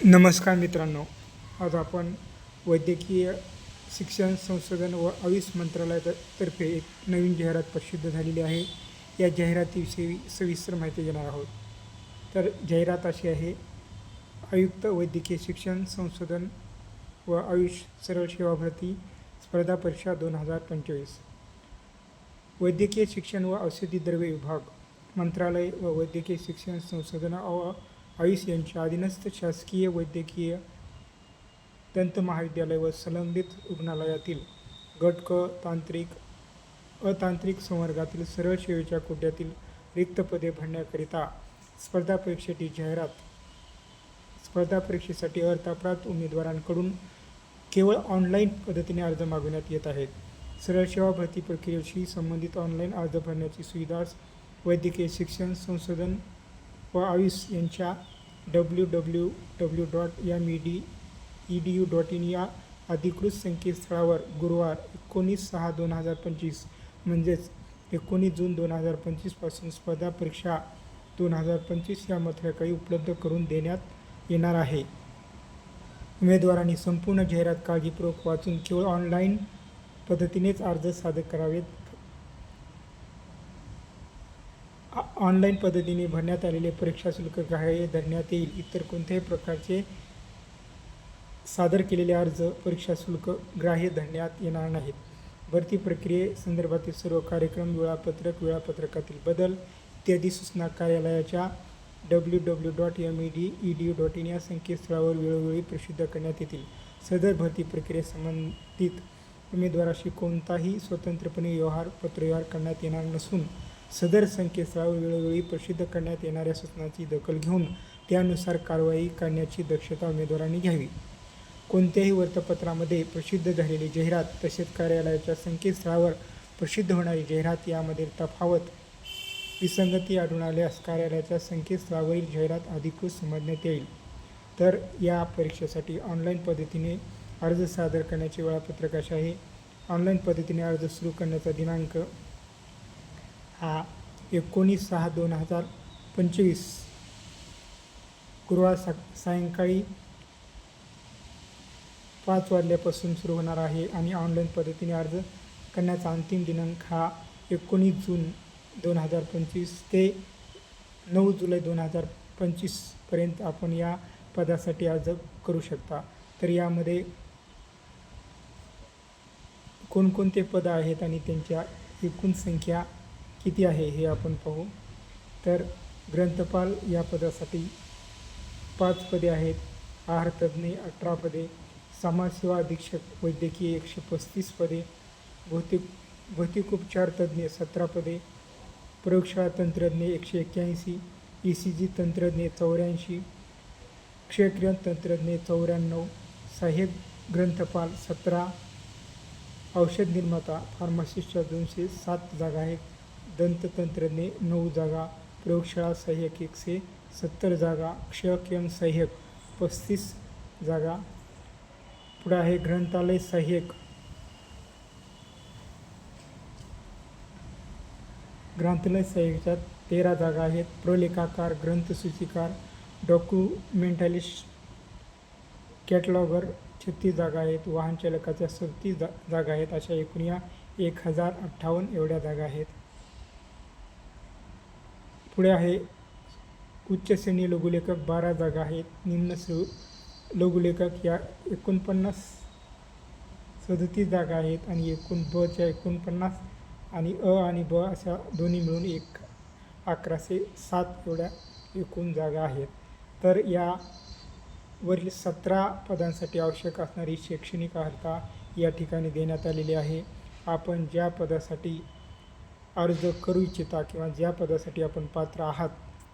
नमस्कार मित्रांनो, आज आपण वैद्यकीय शिक्षण संशोधन व आयुष मंत्रालयातर्फे एक नवीन जाहिरात प्रसिद्ध झालेली आहे. या जाहिरातीविषयी सविस्तर माहिती घेणार आहोत. तर जाहिरात अशी आहे: आयुक्त वैद्यकीय शिक्षण संशोधन व आयुष सरळ सेवा भरती स्पर्धा परीक्षा 2025. वैद्यकीय शिक्षण व औषधी द्रव्ये विभाग मंत्रालय व वैद्यकीय शिक्षण संशोधन व आयुष यांच्या अधीनस्थ शासकीय वैद्यकीय दंत महाविद्यालय व संलग्नित रुग्णालयातील गट क अतांत्रिक संवर्गातील सरळ सेवेच्या कोट्यातील रिक्त पदे भरण्याकरिता स्पर्धा परीक्षेची जाहिरात. स्पर्धा परीक्षेसाठी अर्हताप्राप्त उमेदवारांकडून केवळ ऑनलाईन पद्धतीने अर्ज मागवण्यात येत आहेत. सरळ सेवा भरती प्रक्रियेशी संबंधित ऑनलाईन अर्ज भरण्याची सुविधा वैद्यकीय शिक्षण संशोधन व आयुष यांच्या www.mededu.in या अधिकृत संकेतस्थळावर गुरुवार 19/6/2025 म्हणजेच 19 जून 2025 पासून स्पर्धा परीक्षा 2025 या मथळ्याकडे उपलब्ध करून देण्यात येणार आहे. उमेदवारांनी संपूर्ण जाहिरात काळजीपूर्वक वाचून केवळ ऑनलाईन पद्धतीनेच अर्ज सादर करावेत. ऑनलाईन पद्धतीने भरण्यात आलेले परीक्षा शुल्क ग्राह्य धरण्यात येईल. इतर कोणत्याही प्रकारचे सादर केलेले अर्ज परीक्षा शुल्क ग्राह्य धरण्यात येणार नाहीत. भरती प्रक्रियेसंदर्भातील सर्व कार्यक्रम, वेळापत्रकातील बदल इत्यादी सूचना कार्यालयाच्या www.mededu.in या संकेतस्थळावर वेळोवेळी प्रसिद्ध करण्यात येतील. सदर भरती प्रक्रियेसंबंधित उमेदवाराशी कोणताही स्वतंत्रपणे पत्रव्यवहार करण्यात येणार नसून सदर संकेतस्थळावर वेळोवेळी प्रसिद्ध करण्यात येणाऱ्या सूचनांची दखल घेऊन त्यानुसार कारवाई करण्याची दक्षता उमेदवारांनी घ्यावी. कोणत्याही वृत्तपत्रामध्ये प्रसिद्ध झालेली जाहिरात तसेच कार्यालयाच्या संकेतस्थळावर प्रसिद्ध होणारी जाहिरात यामध्ये तफावत, विसंगती आढळून आल्यास कार्यालयाच्या संकेतस्थळावरील जाहिरात अधिकृत समजण्यात येईल. तर या परीक्षेसाठी ऑनलाईन पद्धतीने अर्ज सादर करण्याचे वेळापत्रक असे आहे. ऑनलाईन पद्धतीने अर्ज सुरू करण्याचा दिनांक हा 19/6/2025 गुरुवार सायंकाळी 5 वाजल्यापासून सुरू होणार आहे आणि ऑनलाईन पद्धतीने अर्ज करण्याचा अंतिम दिनांक हा 19 जून 2025 ते 9 जुलै 2025 पर्यंत आपण या पदासाठी अर्ज करू शकता. तर यामध्ये कोणकोणते पद आहेत आणि त्यांच्या एकूण संख्या किती आहे हे आपण पाहू. तर ग्रंथपाल या पदासाठी 5 पदे आहेत. आहारतज्ज्ञ 18 पदे, समाजसेवा अधीक्षक वैद्यकीय 135 पदे, भौतिकोपचार तज्ज्ञ 17 पदे, प्रयोगशाळा तंत्रज्ञ 181, ECG तंत्रज्ञ 84, क्षयकिरण तंत्रज्ञ 94, सहाय्यक ग्रंथपाल 17, औषध निर्माता फार्मासिस्टच्या 207 जागा आहेत, दंततंत्रज्ञ 9 जागा, प्रयोगशाळा सहाय्यक 170 जागा, क्षयकिरण सहाय्यक 35 जागा. पुढे आहे ग्रंथालय सहाय्यक. ग्रंथालय सहाय्यकाच्या 13 जागा आहेत. प्रलेखाकार, ग्रंथसूचीकार, डॉक्युमेंटलिस्ट, कॅटलॉगर 36 जागा आहेत. वाहन चालकाच्या 37 जागा आहेत. अशा एकूण या 1058 एवढ्या जागा आहेत. पुढे आहे उच्च श्रेणी लघुलेखक 12 जागा आहेत. निम्न लघुलेखक या 37 जागा आहेत आणि एकूण ब च्या 49 आणि अ आणि ब अशा दोन्ही मिळून 1107 एवढ्या एकूण जागा आहेत. तर या वरील 17 पदांसाठी आवश्यक असणारी शैक्षणिक अर्हता या ठिकाणी देण्यात आलेली आहे. आपण ज्या पदासाठी अर्ज करू इच्छिता किंवा ज्या पदासाठी आपण पात्र आहात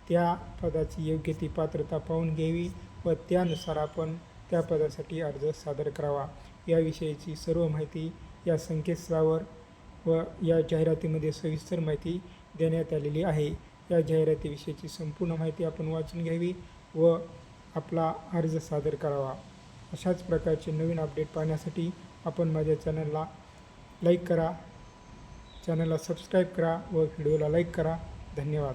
त्या पदाची योग्य ती पात्रता पाहून घ्यावी व त्यानुसार आपण त्या पदासाठी अर्ज सादर करावा. याविषयीची सर्व माहिती या संकेतस्थळावर व या जाहिरातीमध्ये सविस्तर माहिती देण्यात आलेली आहे. या जाहिरातीविषयीची संपूर्ण माहिती आपण वाचून घ्यावी व आपला अर्ज सादर करावा. अशाच प्रकारचे नवीन अपडेट पाहण्यासाठी आपण माझ्या चॅनलला लाईक करा, चॅनलला सबस्क्राईब करा व व्हिडिओला लाईक करा. धन्यवाद.